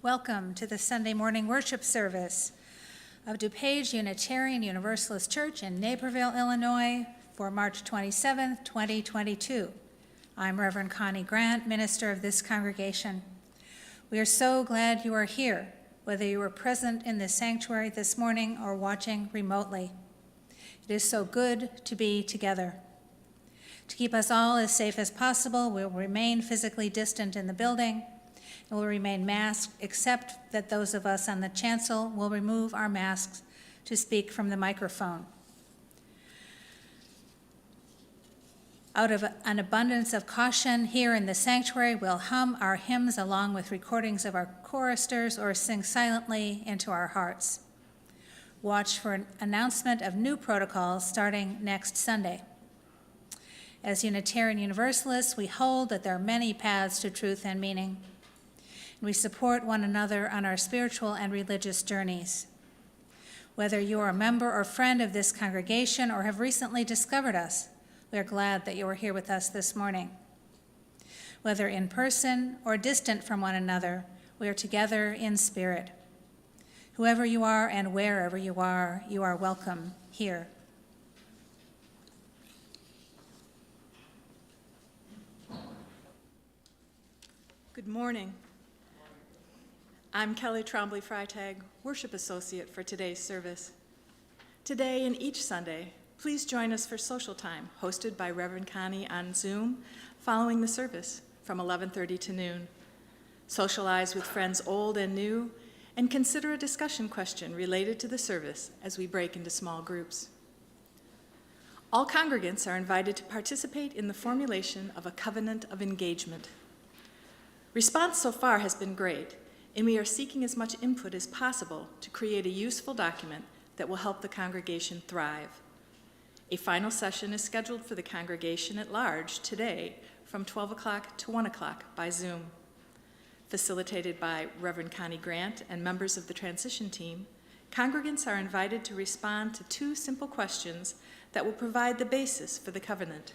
Welcome to the Sunday morning worship service of DuPage Unitarian Universalist Church in Naperville, Illinois for March 27, 2022. I'm Reverend Connie Grant, minister of this congregation. We are so glad you are here, whether you were present in this sanctuary this morning or watching remotely. It is so good to be together. To keep us all as safe as possible, we will remain physically distant in the building and will remain masked, except that those of us on the chancel will remove our masks to speak from the microphone. Out of an abundance of caution here in the sanctuary, we'll hum our hymns along with recordings of our choristers or sing silently into our hearts. Watch for an announcement of new protocols starting next Sunday. As Unitarian Universalists, we hold that there are many paths to truth and meaning. We support one another on our spiritual and religious journeys. Whether you are a member or friend of this congregation or have recently discovered us, we are glad that you are here with us this morning. Whether in person or distant from one another, we are together in spirit. Whoever you are and wherever you are welcome here. Good morning. I'm Kelly Trombley Freitag, Worship Associate for today's service. Today and each Sunday, please join us for social time, hosted by Reverend Connie on Zoom, following the service from 11:30 to noon. Socialize with friends old and new, and consider a discussion question related to the service as we break into small groups. All congregants are invited to participate in the formulation of a covenant of engagement. Response so far has been great, and we are seeking as much input as possible to create a useful document that will help the congregation thrive. A final session is scheduled for the congregation at large today from 12 o'clock to 1 o'clock by Zoom. Facilitated by Reverend Connie Grant and members of the transition team, congregants are invited to respond to 2 simple questions that will provide the basis for the covenant.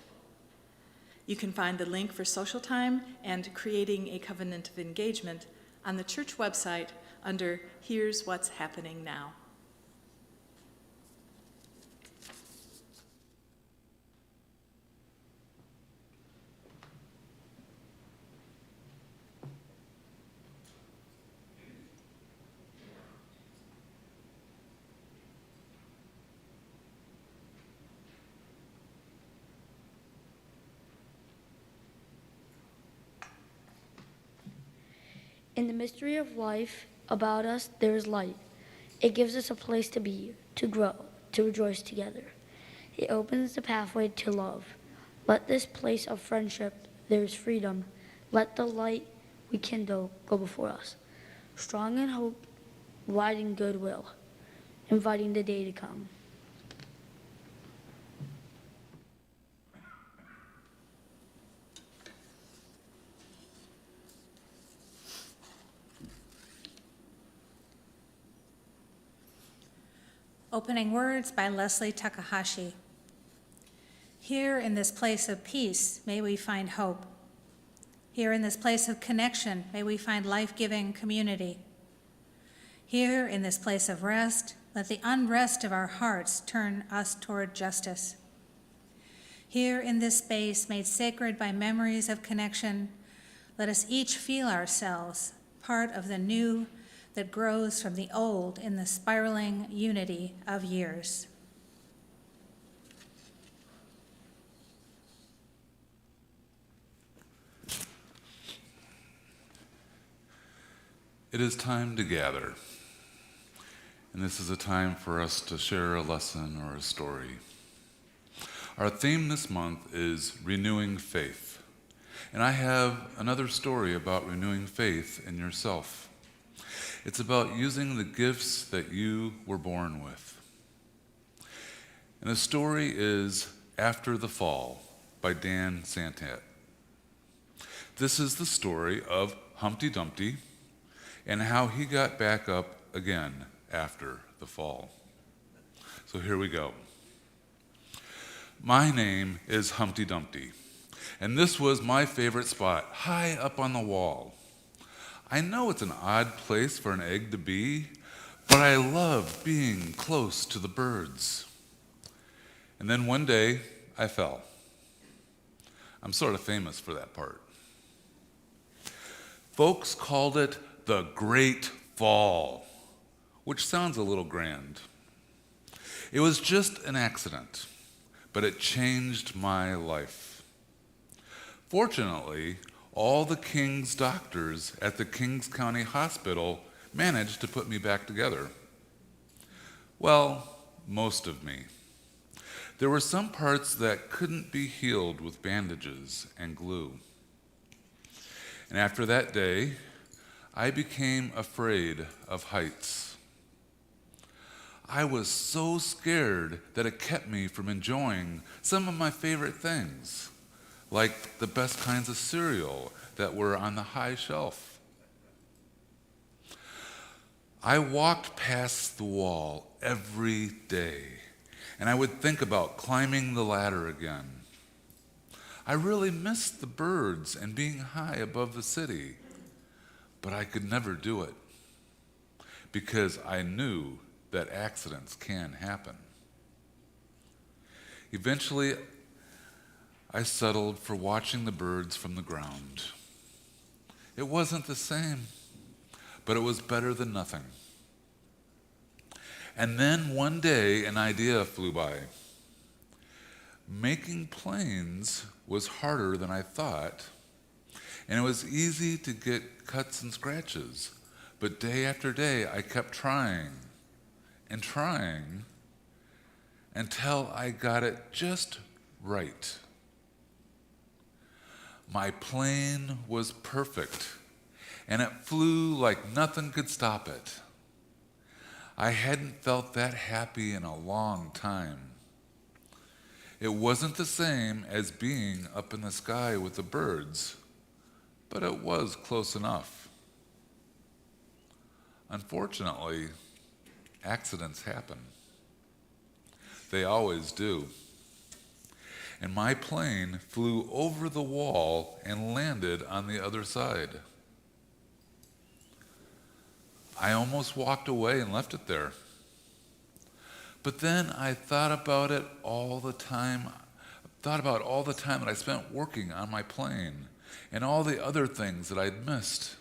You can find the link for social time and creating a covenant of engagement on the church website under Here's What's Happening Now. In the mystery of life, about us there is light. It gives us a place to be, to grow, to rejoice together. It opens the pathway to love. Let this place of friendship, there is freedom. Let the light we kindle go before us. Strong in hope, lighting goodwill, inviting the day to come. Opening words by Leslie Takahashi. Here in this place of peace, may we find hope. Here in this place of connection, may we find life-giving community. Here in this place of rest, let the unrest of our hearts turn us toward justice. Here in this space made sacred by memories of connection, let us each feel ourselves part of the new that grows from the old in the spiraling unity of years. It is time to gather, and this is a time for us to share a lesson or a story. Our theme this month is renewing faith, and I have another story about renewing faith in yourself. It's about using the gifts that you were born with. And the story is After the Fall by Dan Santat. This is the story of Humpty Dumpty and how he got back up again after the fall. So here we go. My name is Humpty Dumpty, and this was my favorite spot, high up on the wall. I know it's an odd place for an egg to be, but I love being close to the birds. And then one day, I fell. I'm sort of famous for that part. Folks called it the Great Fall, which sounds a little grand. It was just an accident, but it changed my life. Fortunately, all the King's doctors at the Kings County Hospital managed to put me back together. Well, most of me. There were some parts that couldn't be healed with bandages and glue. And after that day, I became afraid of heights. I was so scared that it kept me from enjoying some of my favorite things, like the best kinds of cereal that were on the high shelf. I walked past the wall every day, and I would think about climbing the ladder again. I really missed the birds and being high above the city, but I could never do it because I knew that accidents can happen. Eventually, I settled for watching the birds from the ground. It wasn't the same, but it was better than nothing. And then one day, an idea flew by. Making planes was harder than I thought, and it was easy to get cuts and scratches. But day after day, I kept trying and trying until I got it just right. My plane was perfect, and it flew like nothing could stop it. I hadn't felt that happy in a long time. It wasn't the same as being up in the sky with the birds, but it was close enough. Unfortunately, accidents happen. They always do. And my plane flew over the wall and landed on the other side. I almost walked away and left it there. But then I thought about all the time that I spent working on my plane and all the other things that I'd missed.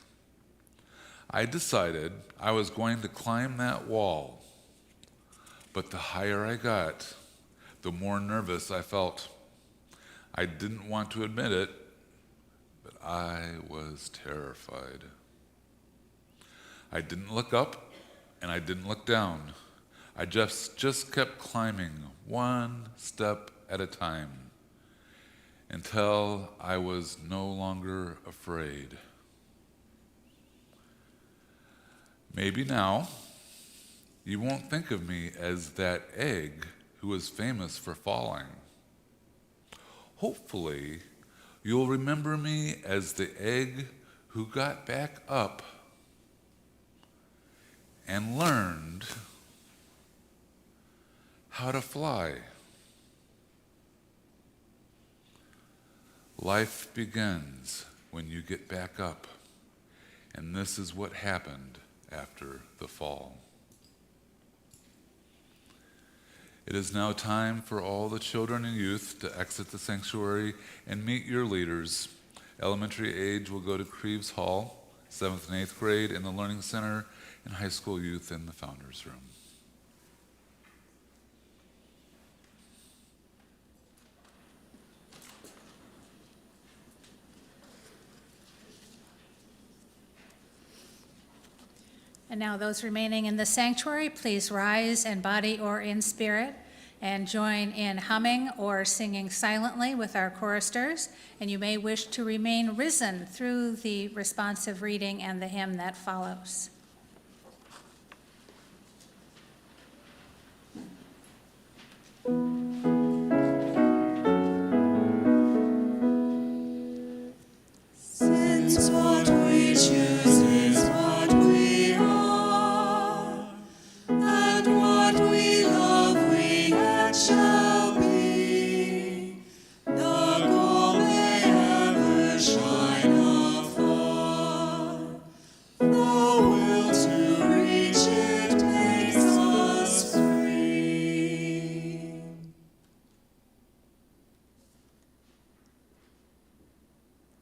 I decided I was going to climb that wall. But the higher I got, the more nervous I felt. I didn't want to admit it, but I was terrified. I didn't look up and I didn't look down. I just kept climbing one step at a time until I was no longer afraid. Maybe now you won't think of me as that egg who was famous for falling. Hopefully, you'll remember me as the egg who got back up and learned how to fly. Life begins when you get back up, and this is what happened after the fall. It is now time for all the children and youth to exit the sanctuary and meet your leaders. Elementary age will go to Creeves Hall, 7th and 8th grade in the Learning Center, and high school youth in the Founders Room. And now those remaining in the sanctuary, please rise in body or in spirit and join in humming or singing silently with our choristers. And you may wish to remain risen through the responsive reading and the hymn that follows. Since what we choose is what we are, and what we love we yet shall be, the goal may ever shine afar.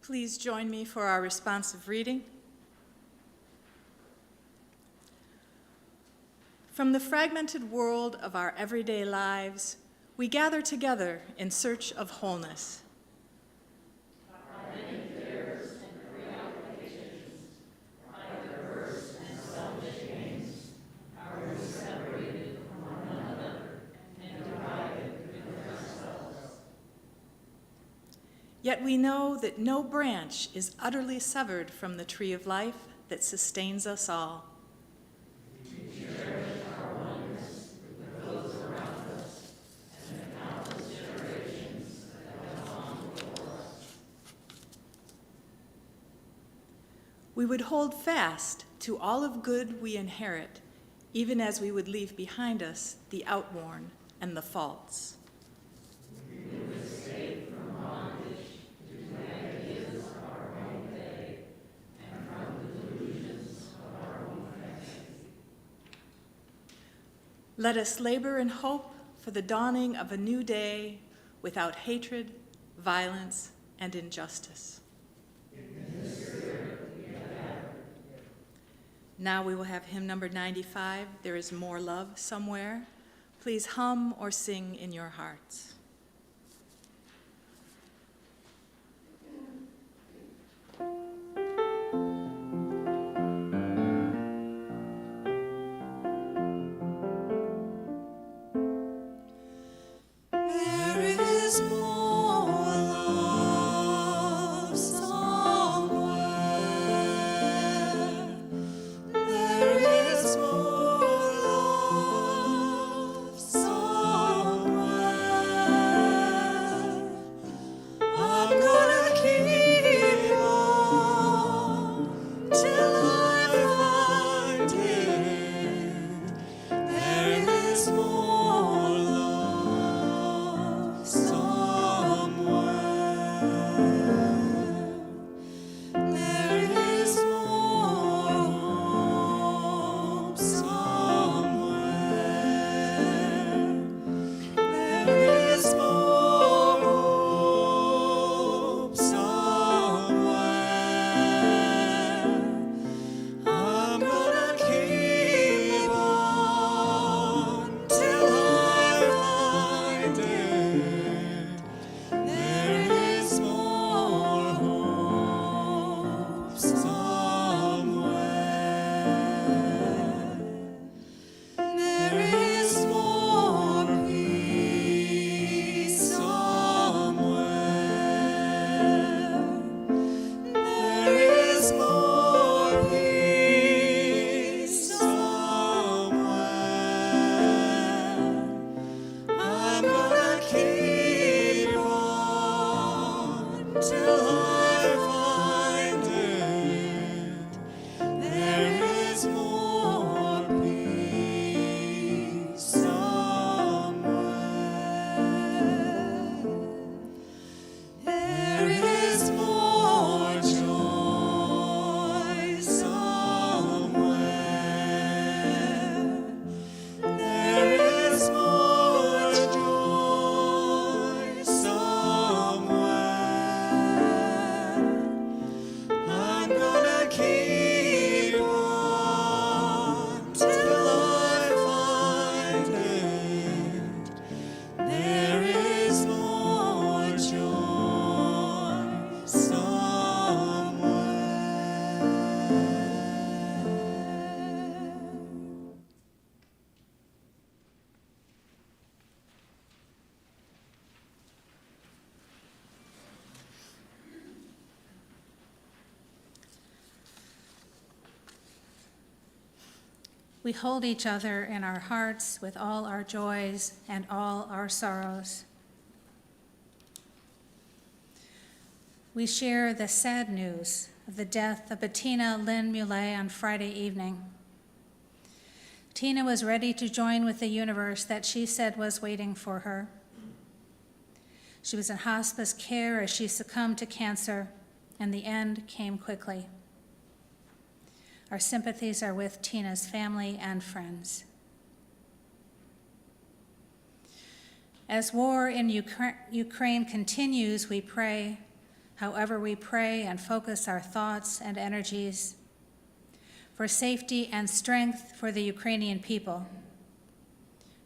Please join me for our responsive reading. From the fragmented world of our everyday lives, we gather together in search of wholeness. Yet we know that no branch is utterly severed from the tree of life that sustains us all. We would hold fast to all of good we inherit, even as we would leave behind us the outworn and the false. Let us labor in hope for the dawning of a new day without hatred, violence, and injustice. Now we will have hymn number 95, There Is More Love Somewhere. Please hum or sing in your hearts. There is more love somewhere. There is more love somewhere. I'm gonna keep on till I find it. There is more love somewhere. There is more hope somewhere. There is more hope somewhere. I'm gonna keep on till I find it. There is more hope somewhere. There is more peace somewhere. There is more peace somewhere. I'm gonna keep on till I find it. There is more peace somewhere. There is more joy somewhere. There is more joy somewhere. I'm gonna keep on till I find it. There is more joy somewhere. We hold each other in our hearts with all our joys and all our sorrows. We share the sad news of the death of Bettina Lynn Muley on Friday evening. Tina was ready to join with the universe that she said was waiting for her. She was in hospice care as she succumbed to cancer, and the end came quickly. Our sympathies are with Tina's family and friends. As war in Ukraine continues, we pray however we pray and focus our thoughts and energies, for safety and strength for the Ukrainian people.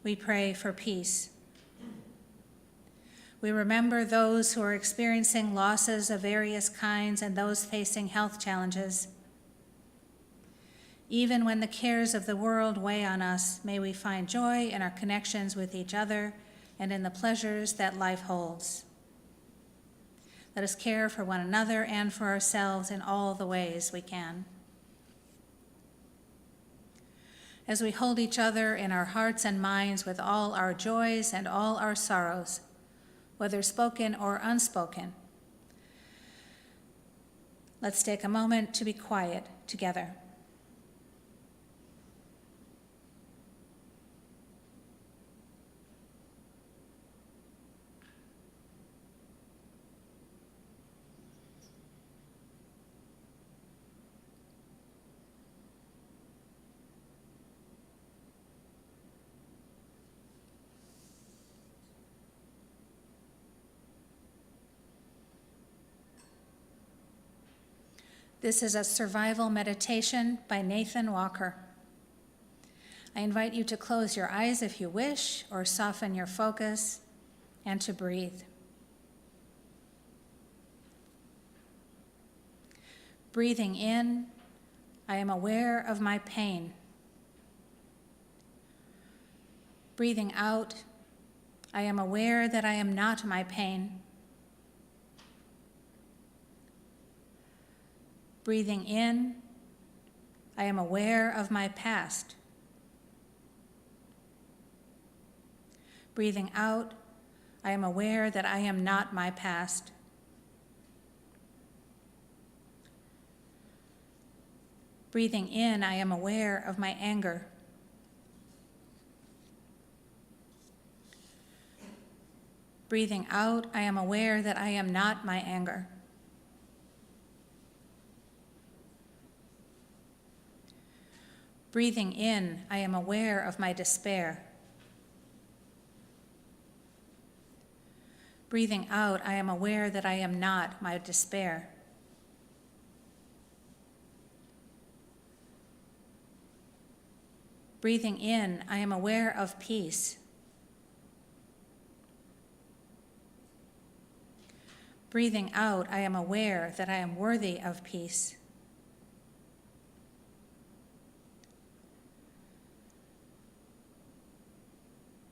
We pray for peace. We remember those who are experiencing losses of various kinds and those facing health challenges. Even when the cares of the world weigh on us, may we find joy in our connections with each other and in the pleasures that life holds. Let us care for one another and for ourselves in all the ways we can. As we hold each other in our hearts and minds with all our joys and all our sorrows, whether spoken or unspoken, let's take a moment to be quiet together. This is a survival meditation by Nathan Walker. I invite you to close your eyes if you wish, or soften your focus, and to breathe. Breathing in, I am aware of my pain. Breathing out, I am aware that I am not my pain. Breathing in, I am aware of my past. Breathing out, I am aware that I am not my past. Breathing in, I am aware of my anger. Breathing out, I am aware that I am not my anger. Breathing in, I am aware of my despair. Breathing out, I am aware that I am not my despair. Breathing in, I am aware of peace. Breathing out, I am aware that I am worthy of peace.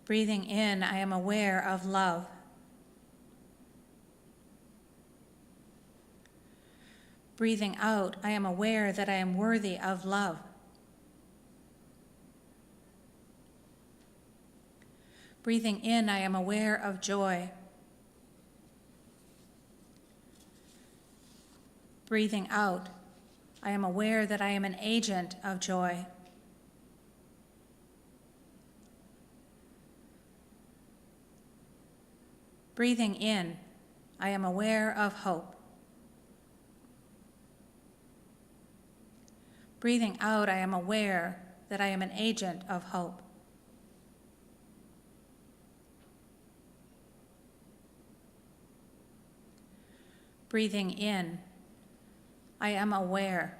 Breathing in, I am aware of love. Breathing out, I am aware that I am worthy of love. Breathing in, I am aware of joy. Breathing out, I am aware that I am an agent of joy. Breathing in, I am aware of hope. Breathing out, I am aware that I am an agent of hope. Breathing in, I am aware.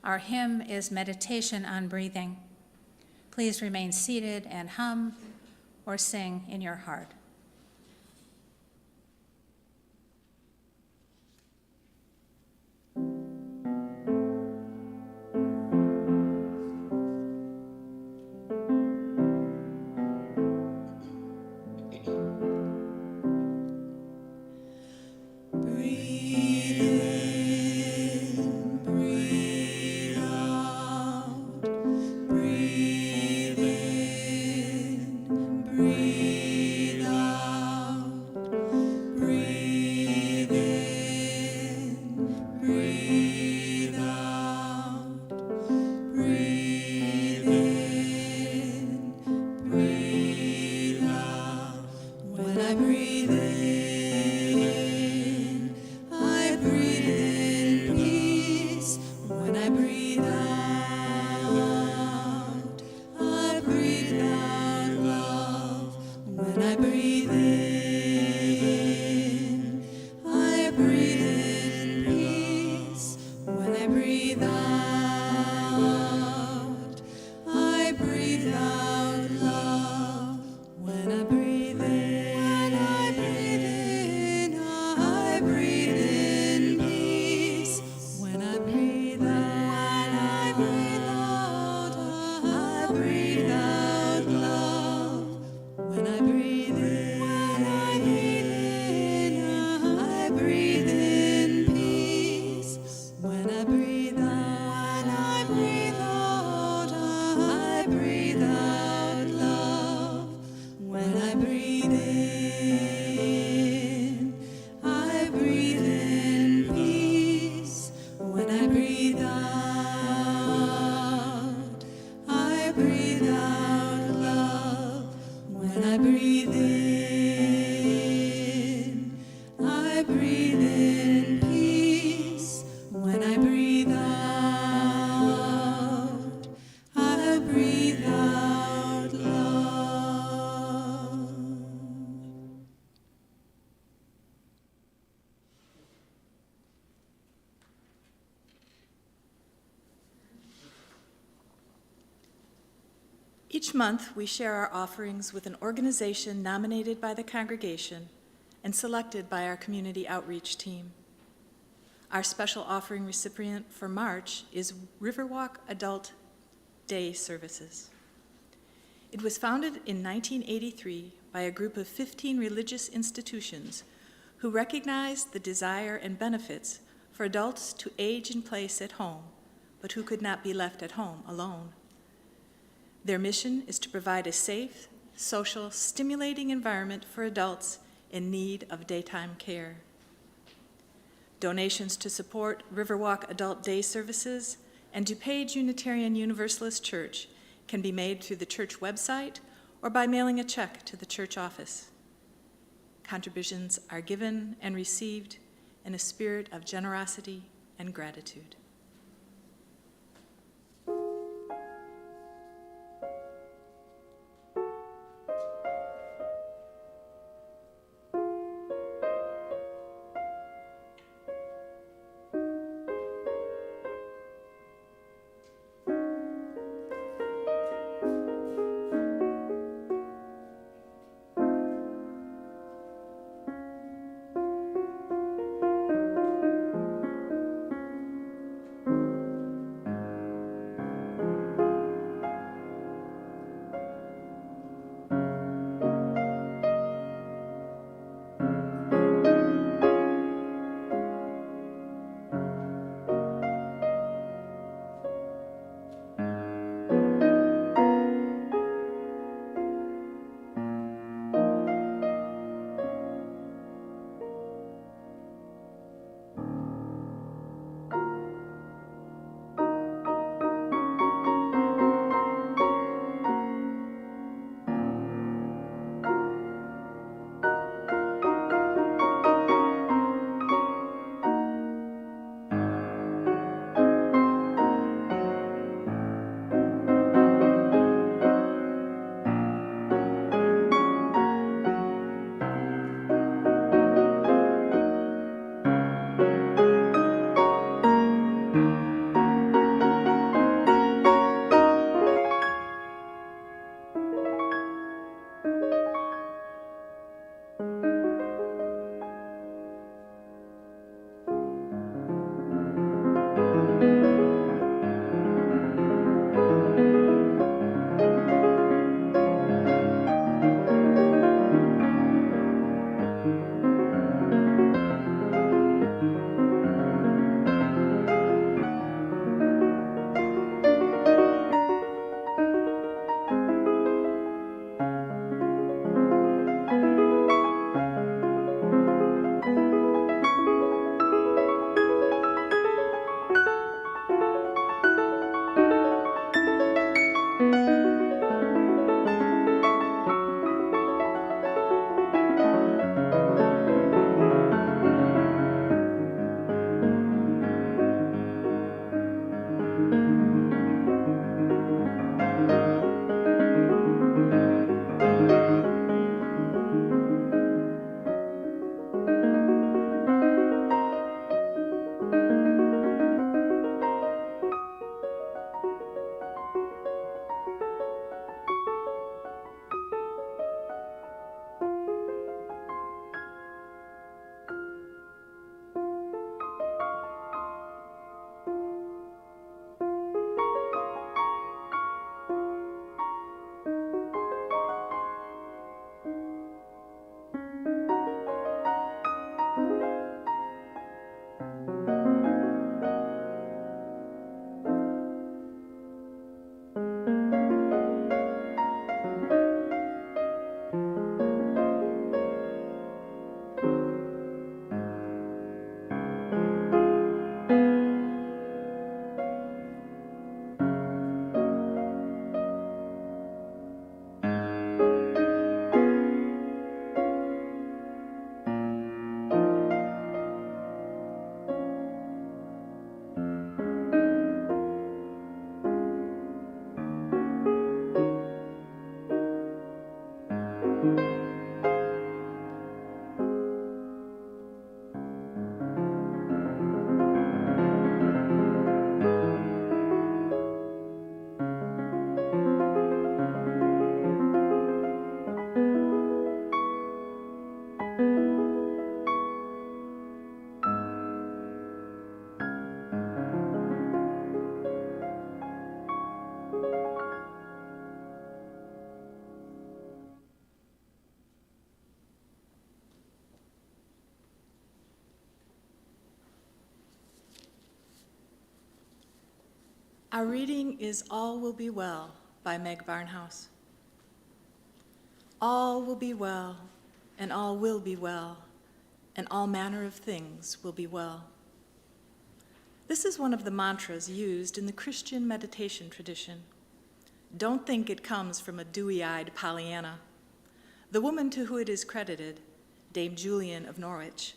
Our hymn is Meditation on Breathing. Please remain seated and hum or sing in your heart. Breathe breathe in peace. When I breathe out, I breathe out love. Each month, we share our offerings with an organization nominated by the congregation and selected by our community outreach team. Our special offering recipient for March is Riverwalk Adult Day Services. It was founded in 1983 by a group of 15 religious institutions who recognized the desire and benefits for adults to age in place at home, but who could not be left at home alone. Their mission is to provide a safe, social, stimulating environment for adults in need of daytime care. Donations to support Riverwalk Adult Day Services and DuPage Unitarian Universalist Church can be made through the church website or by mailing a check to the church office. Contributions are given and received in a spirit of generosity and gratitude. Our reading is All Will Be Well by Meg Barnhouse. All will be well, and all will be well, and all manner of things will be well. This is one of the mantras used in the Christian meditation tradition. Don't think it comes from a dewy-eyed Pollyanna. The woman to whom it is credited, Dame Julian of Norwich,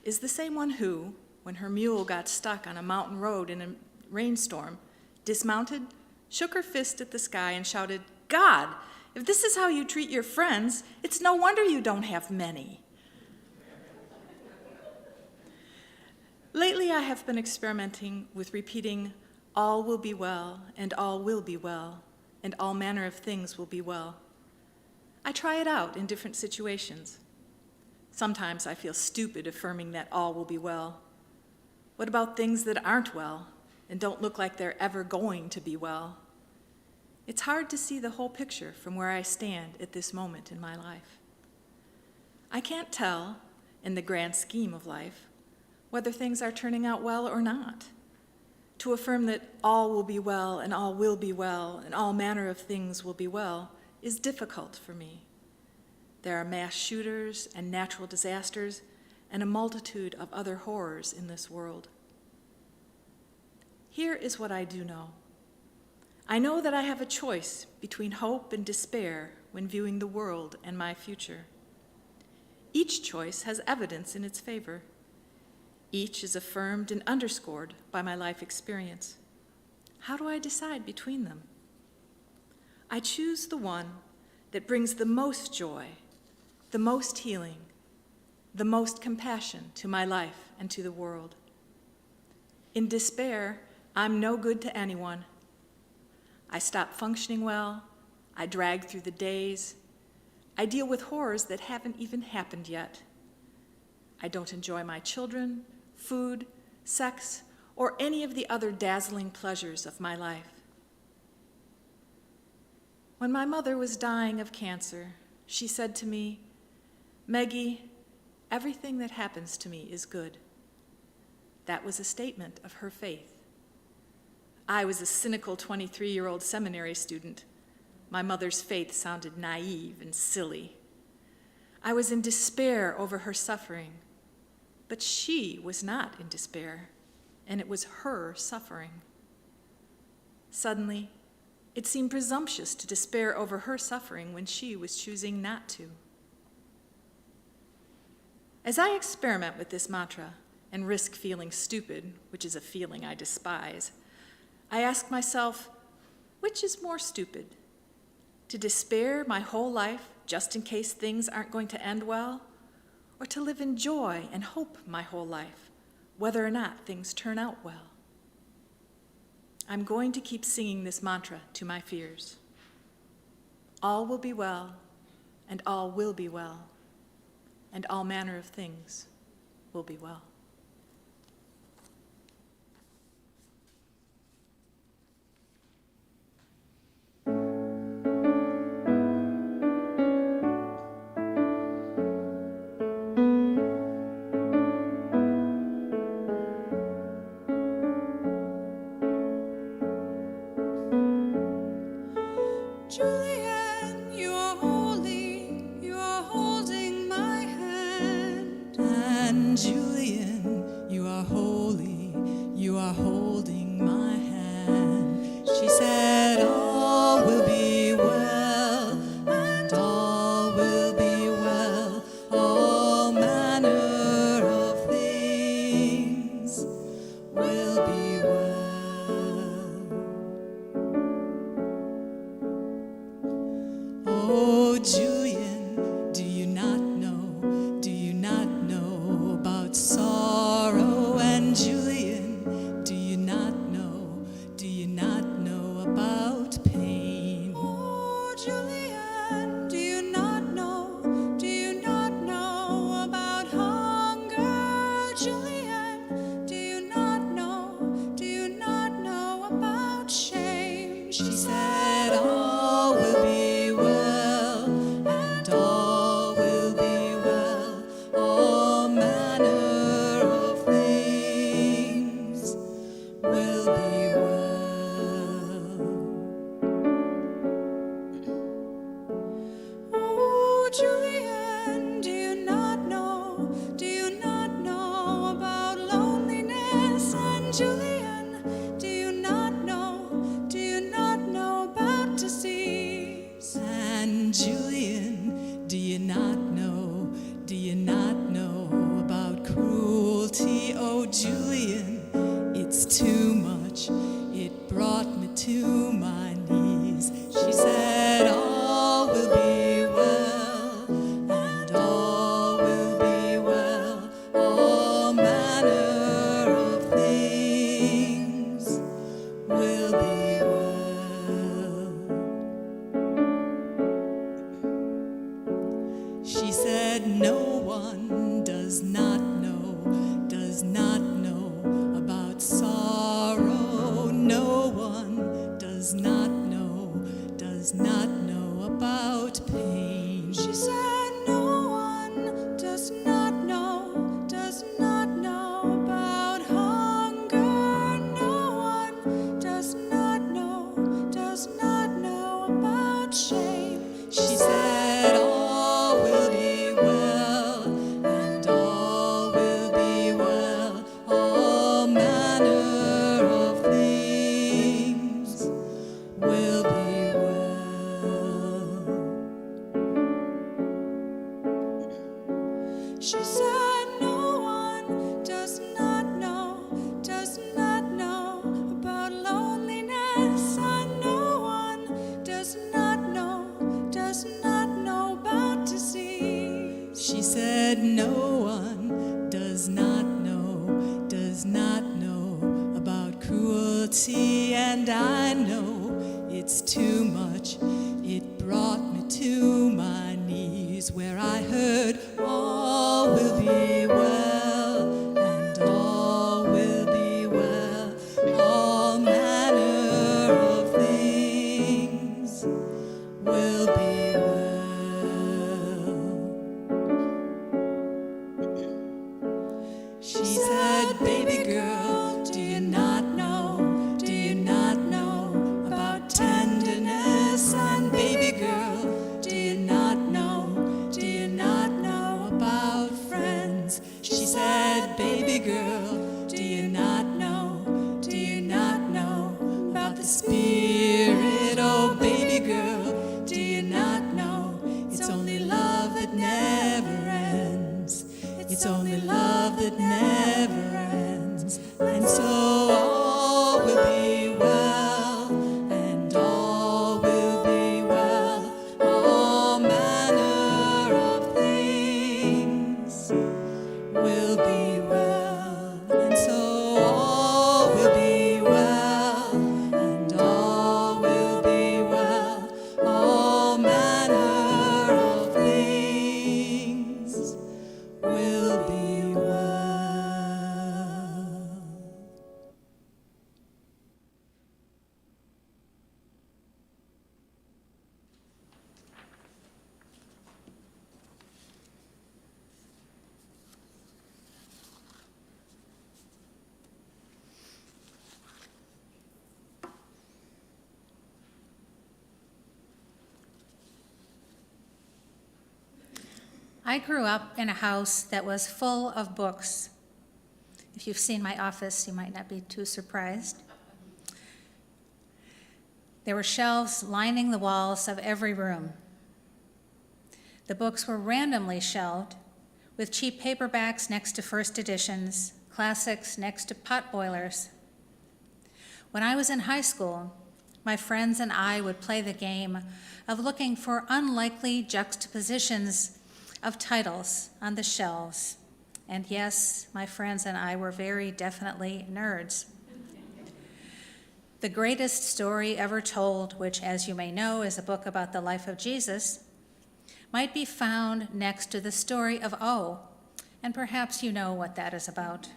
is the same one who, when her mule got stuck on a mountain road in a rainstorm, dismounted, shook her fist at the sky, and shouted, "God, if this is how you treat your friends, it's no wonder you don't have many." Lately, I have been experimenting with repeating, "All will be well, and all will be well, and all manner of things will be well." I try it out in different situations. Sometimes I feel stupid affirming that all will be well. What about things that aren't well and don't look like they're ever going to be well? It's hard to see the whole picture from where I stand at this moment in my life. I can't tell, in the grand scheme of life, whether things are turning out well or not. To affirm that all will be well and all will be well and all manner of things will be well is difficult for me. There are mass shooters and natural disasters and a multitude of other horrors in this world. Here is what I do know. I know that I have a choice between hope and despair when viewing the world and my future. Each choice has evidence in its favor. Each is affirmed and underscored by my life experience. How do I decide between them? I choose the one that brings the most joy, the most healing, the most compassion to my life and to the world. In despair, I'm no good to anyone. I stop functioning well, I drag through the days, I deal with horrors that haven't even happened yet. I don't enjoy my children, food, sex, or any of the other dazzling pleasures of my life. When my mother was dying of cancer, she said to me, "Meggie, everything that happens to me is good." That was a statement of her faith. I was a cynical 23-year-old seminary student. My mother's faith sounded naive and silly. I was in despair over her suffering, but she was not in despair, and it was her suffering. Suddenly, it seemed presumptuous to despair over her suffering when she was choosing not to. As I experiment with this mantra and risk feeling stupid, which is a feeling I despise, I ask myself, which is more stupid? To despair my whole life just in case things aren't going to end well? Or to live in joy and hope my whole life, whether or not things turn out well? I'm going to keep singing this mantra to my fears. All will be well, and all will be well, and all manner of things will be well. Julian, you are holy, you are holding my hand. And Julian, you are holy, you are holding my hand. She said, all will be well, and all will be well, all manner of things will be well. Oh, Julian, do you not know about sorrow? And Julian, do you not know about pain? Oh, Julian, do you not know about hunger? Julian, do you not know about shame? She said, all will be well, and all will be well, all manner of things will be well. Julian, it's too much. It brought me to my knees. She said, all will be well, and all will be well. All manner of things will be well. She said, no one does not know about sorrow. No one does not know about pain. She said, no one does not know about hunger. No one does not know about shame. She said, all will be well, and all will be well. All manner of things will be well. She said, no one does not know about loneliness, and no one does not know about disease. She said, no one does not know about cruelty, and I know it's too much. It brought me to my knees, where I heard, all will be well, and all will be well. All manner of things will be well. She said, baby girl, do you not know about tenderness? And baby girl, do you not know about friends? She said, baby girl, do you not know about the Spirit? Oh, baby girl, do you not know it's only love that never ends? It's only love that never ends. And so all will be well, and all will be well. All manner of things will be well. And so all will be well, and all will be well. All manner of things will be well. I grew up in a house that was full of books. If you've seen my office, you might not be too surprised. There were shelves lining the walls of every room. The books were randomly shelved, with cheap paperbacks next to first editions, classics next to potboilers. When I was in high school, my friends and I would play the game of looking for unlikely juxtapositions of titles on the shelves. And yes, my friends and I were very definitely nerds. The Greatest Story Ever Told, which, as you may know, is a book about the life of Jesus, might be found next to the story of O, and perhaps you know what that is about.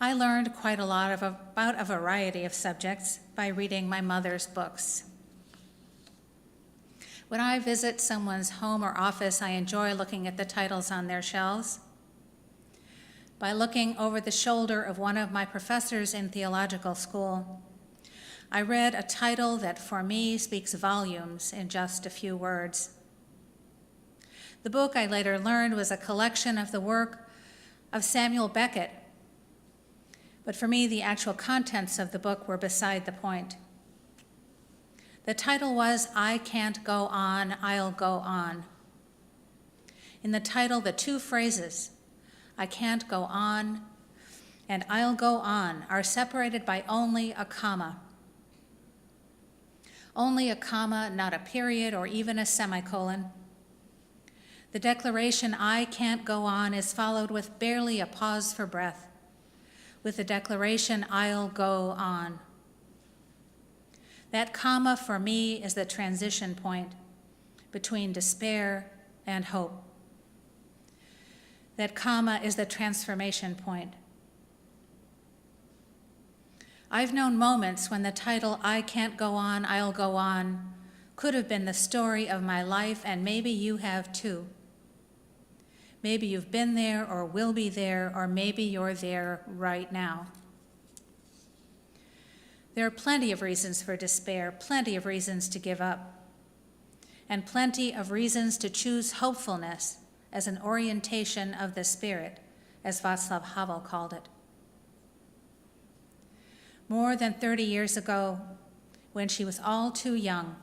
I learned quite a lot about a variety of subjects by reading my mother's books. When I visit someone's home or office, I enjoy looking at the titles on their shelves. By looking over the shoulder of one of my professors in theological school, I read a title that for me speaks volumes in just a few words. The book, I later learned, was a collection of the work of Samuel Beckett. But for me, the actual contents of the book were beside the point. The title was I Can't Go On, I'll Go On. In the title, the two phrases, I can't go on, and I'll go on are separated by only a comma. Only a comma, not a period or even a semicolon. The declaration, I can't go on, is followed with barely a pause for breath, with the declaration, I'll go on. That comma for me is the transition point between despair and hope. That comma is the transformation point. I've known moments when the title, I can't go on, I'll go on, could have been the story of my life, and maybe you have too. Maybe you've been there or will be there, or maybe you're there right now. There are plenty of reasons for despair, plenty of reasons to give up, and plenty of reasons to choose hopefulness as an orientation of the spirit, as Václav Havel called it. More than 30 years ago, when she was all too young,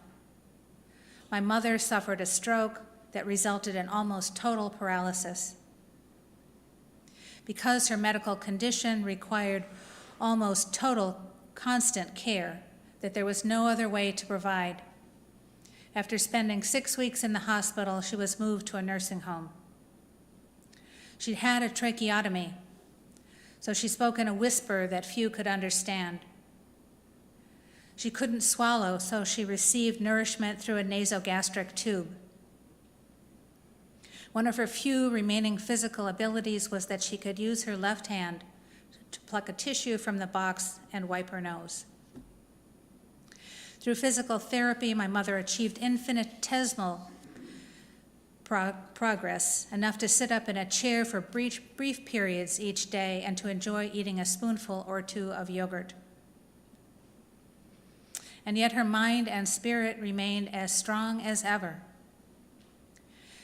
my mother suffered a stroke that resulted in almost total paralysis. Because her medical condition required almost total constant care that there was no other way to provide, after spending 6 weeks in the hospital, she was moved to a nursing home. She'd had a tracheotomy, so she spoke in a whisper that few could understand. She couldn't swallow, so she received nourishment through a nasogastric tube. One of her few remaining physical abilities was that she could use her left hand to pluck a tissue from the box and wipe her nose. Through physical therapy, my mother achieved infinitesimal progress, enough to sit up in a chair for brief periods each day and to enjoy eating a spoonful or two of yogurt. And yet her mind and spirit remained as strong as ever.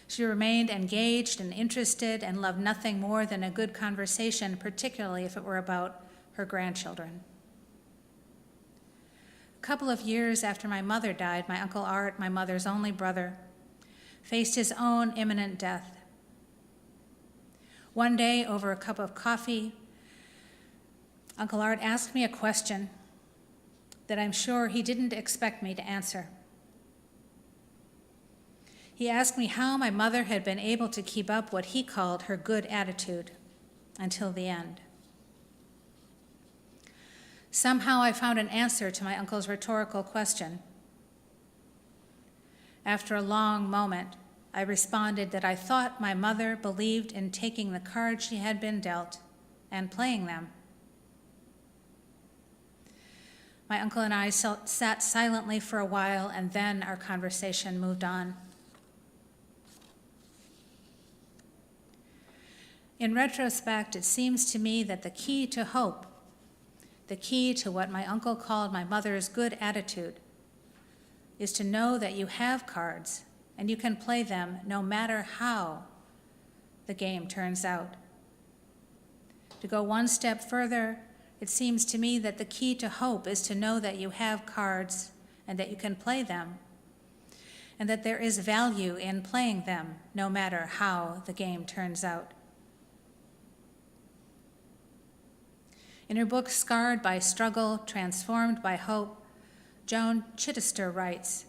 She remained engaged and interested and loved nothing more than a good conversation, particularly if it were about her grandchildren. A couple of years after my mother died, my Uncle Art, my mother's only brother, faced his own imminent death. One day, over a cup of coffee, Uncle Art asked me a question that I'm sure he didn't expect me to answer. He asked me how my mother had been able to keep up what he called her good attitude until the end. Somehow I found an answer to my uncle's rhetorical question. After a long moment, I responded that I thought my mother believed in taking the cards she had been dealt and playing them. My uncle and I sat silently for a while, and then our conversation moved on. In retrospect, it seems to me that the key to hope, the key to what my uncle called my mother's good attitude, is to know that you have cards and you can play them no matter how the game turns out. To go one step further, it seems to me that the key to hope is to know that you have cards and that you can play them, and that there is value in playing them no matter how the game turns out. In her book, Scarred by Struggle, Transformed by Hope, Joan Chittister writes,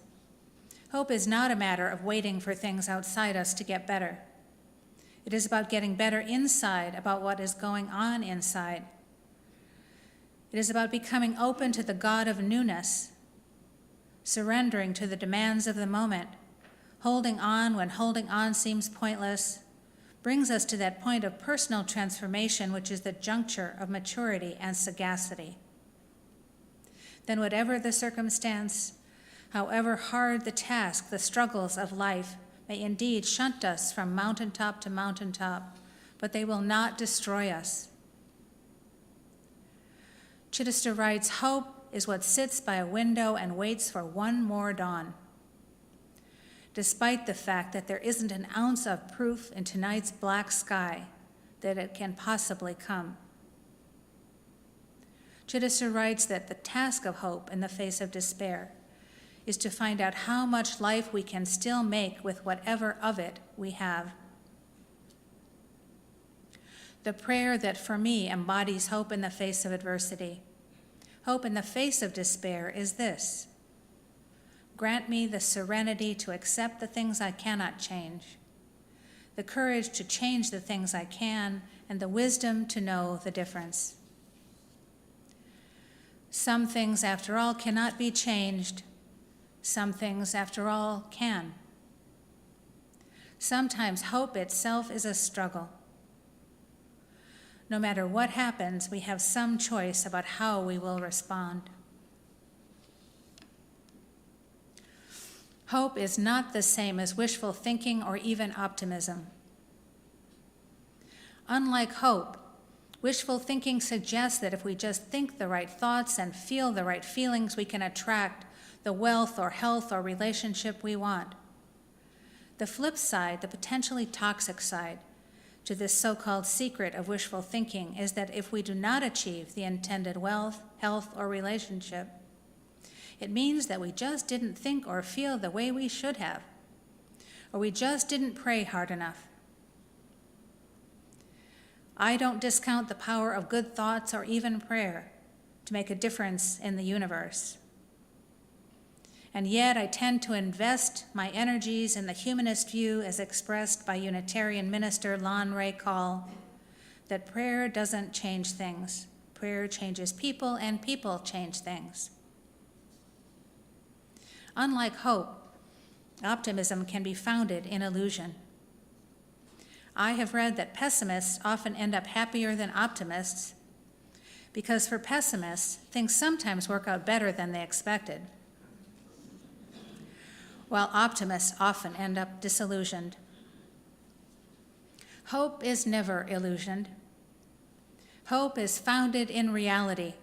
"Hope is not a matter of waiting for things outside us to get better. It is about getting better inside about what is going on inside. It is about becoming open to the God of newness, surrendering to the demands of the moment, holding on when holding on seems pointless, brings us to that point of personal transformation which is the juncture of maturity and sagacity. Then whatever the circumstance, however hard the task, the struggles of life may indeed shunt us from mountaintop to mountaintop, but they will not destroy us." Chittister writes, "Hope is what sits by a window and waits for one more dawn. Despite the fact that there isn't an ounce of proof in tonight's black sky that it can possibly come." Chittister writes that the task of hope in the face of despair is to find out how much life we can still make with whatever of it we have. the prayer that for me embodies hope in the face of adversity, hope in the face of despair, is this: grant me the serenity to accept the things I cannot change, the courage to change the things I can, and the wisdom to know the difference. Some things, after all, cannot be changed. Some things, after all, can. Sometimes hope itself is a struggle. No matter what happens, we have some choice about how we will respond. Hope is not the same as wishful thinking or even optimism. Unlike hope, wishful thinking suggests that if we just think the right thoughts and feel the right feelings, we can attract the wealth or health or relationship we want. The flip side, the potentially toxic side, to this so-called secret of wishful thinking is that if we do not achieve the intended wealth, health, or relationship, it means that we just didn't think or feel the way we should have, or we just didn't pray hard enough. I don't discount the power of good thoughts or even prayer to make a difference in the universe. And yet I tend to invest my energies in the humanist view as expressed by Unitarian minister Lon Ray Call, that prayer doesn't change things. Prayer changes people, and people change things. Unlike hope, optimism can be founded in illusion. I have read that pessimists often end up happier than optimists because for pessimists, things sometimes work out better than they expected, while optimists often end up disillusioned. Hope is never illusioned. Hope is founded in reality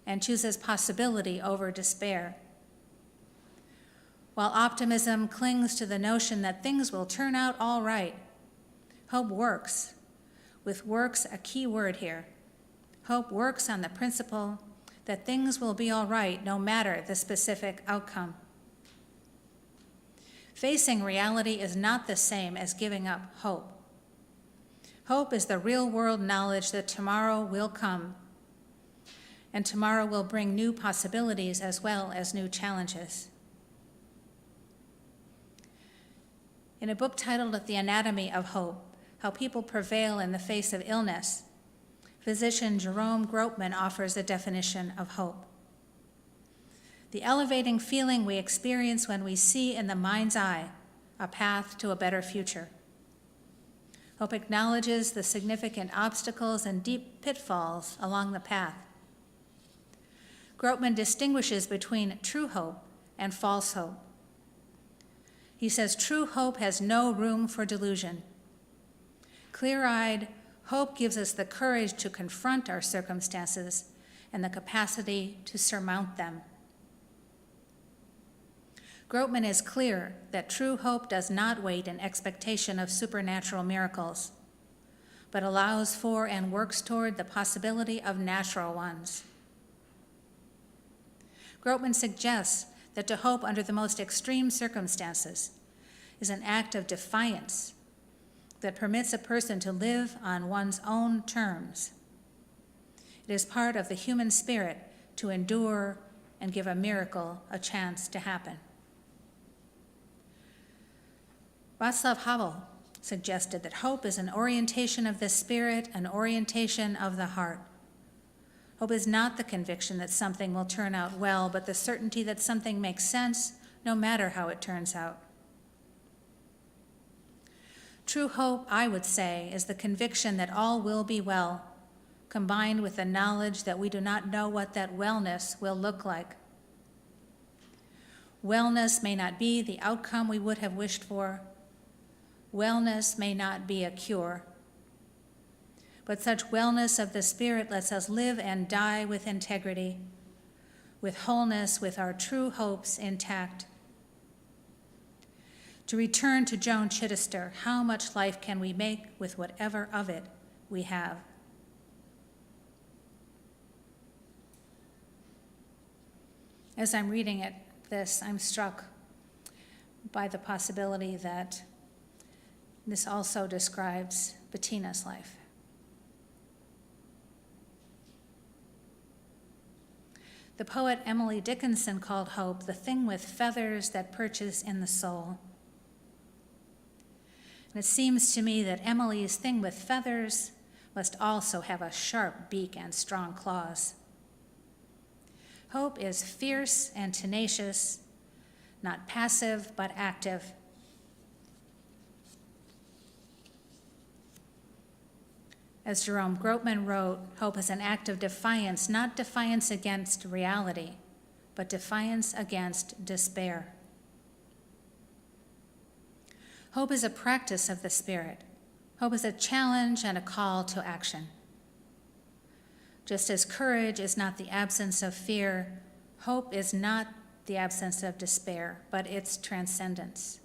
and chooses possibility over despair. While optimism clings to the notion that things will turn out all right, hope works, with works a key word here. Hope works on the principle that things will be all right no matter the specific outcome. Facing reality is not the same as giving up hope. Hope is the real-world knowledge that tomorrow will come, and tomorrow will bring new possibilities as well as new challenges. In a book titled The Anatomy of Hope, How People Prevail in the Face of Illness, physician Jerome Groopman offers a definition of hope: the elevating feeling we experience when we see in the mind's eye a path to a better future. Hope acknowledges the significant obstacles and deep pitfalls along the path. Groopman distinguishes between true hope and false hope. He says true hope has no room for delusion. Clear-eyed, hope gives us the courage to confront our circumstances and the capacity to surmount them. Groopman is clear that true hope does not wait in expectation of supernatural miracles, but allows for and works toward the possibility of natural ones. Groopman suggests that to hope under the most extreme circumstances is an act of defiance that permits a person to live on one's own terms. It is part of the human spirit to endure and give a miracle a chance to happen. Václav Havel suggested that hope is an orientation of the spirit, an orientation of the heart. Hope is not the conviction that something will turn out well, but the certainty that something makes sense no matter how it turns out. True hope, I would say, is the conviction that all will be well, combined with the knowledge that we do not know what that wellness will look like. Wellness may not be the outcome we would have wished for. Wellness may not be a cure. But such wellness of the spirit lets us live and die with integrity, with wholeness, with our true hopes intact. To return to Joan Chittister, how much life can we make with whatever of it we have? As I'm reading this, I'm struck by the possibility that this also describes Bettina's life. The poet Emily Dickinson called hope the thing with feathers that perches in the soul. And it seems to me that Emily's thing with feathers must also have a sharp beak and strong claws. Hope is fierce and tenacious, not passive but active. As Jerome Grootman wrote, hope is an act of defiance, not defiance against reality, but defiance against despair. Hope is a practice of the Spirit. Hope is a challenge and a call to action. Just as courage is not the absence of fear, hope is not the absence of despair, but its transcendence.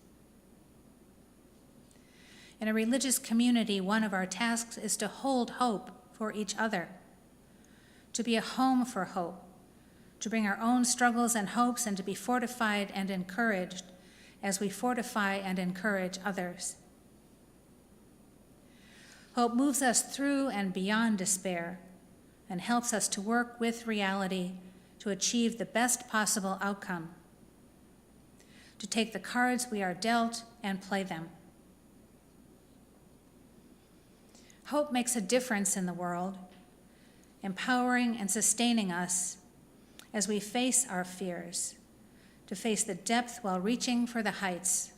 In a religious community, one of our tasks is to hold hope for each other, to be a home for hope, to bring our own struggles and hopes and to be fortified and encouraged as we fortify and encourage others. Hope moves us through and beyond despair and helps us to work with reality to achieve the best possible outcome, to take the cards we are dealt and play them. Hope makes a difference in the world, empowering and sustaining us as we face our fears, to face the depth while reaching for the heights.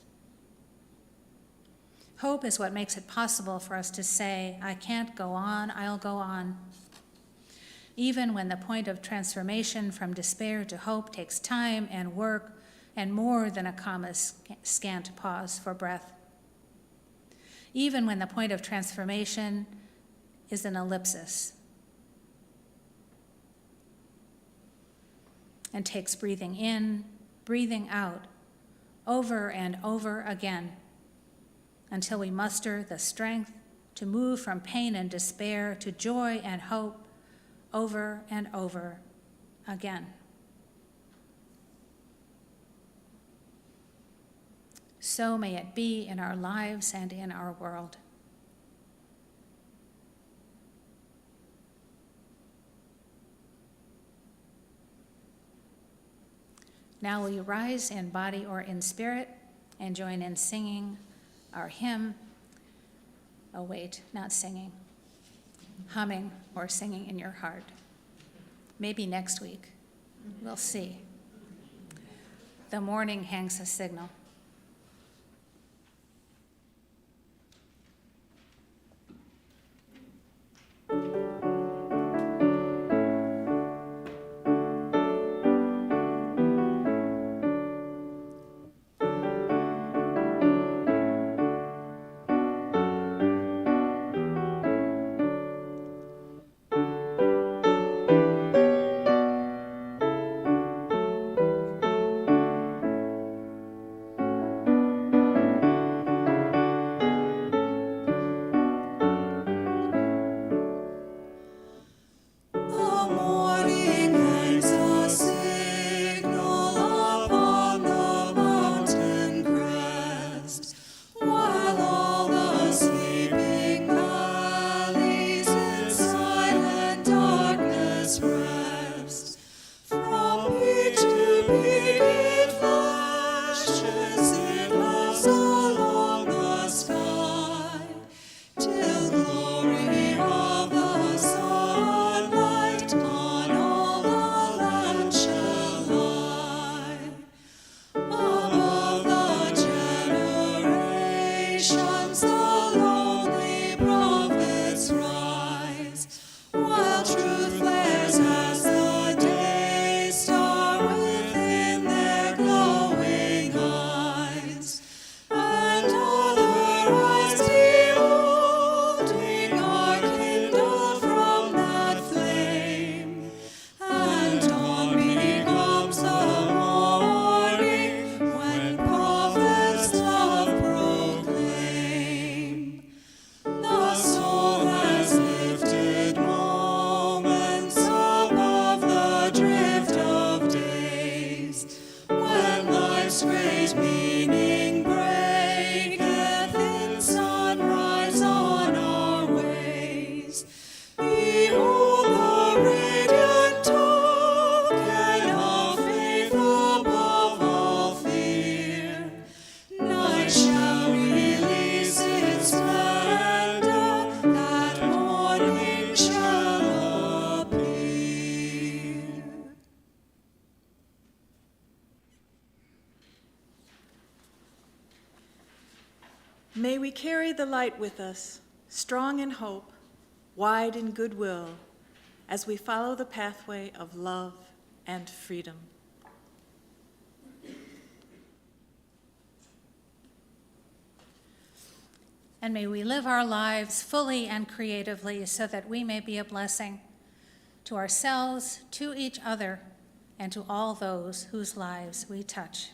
Hope is what makes it possible for us to say, I can't go on, I'll go on. Even when the point of transformation from despair to hope takes time and work and more than a comma's scant pause for breath. Even when the point of transformation is an ellipsis and takes breathing in, breathing out, over and over again, until we muster the strength to move from pain and despair to joy and hope over and over again. So may it be in our lives and in our world. Now will you rise in body or in spirit and join in singing our hymn? Oh wait, not singing. Humming or singing in your heart. Maybe next week. We'll see. The morning hangs a signal. May we carry the light with us, strong in hope, wide in goodwill, as we follow the pathway of love and freedom. And may we live our lives fully and creatively so that we may be a blessing to ourselves, to each other, and to all those whose lives we touch.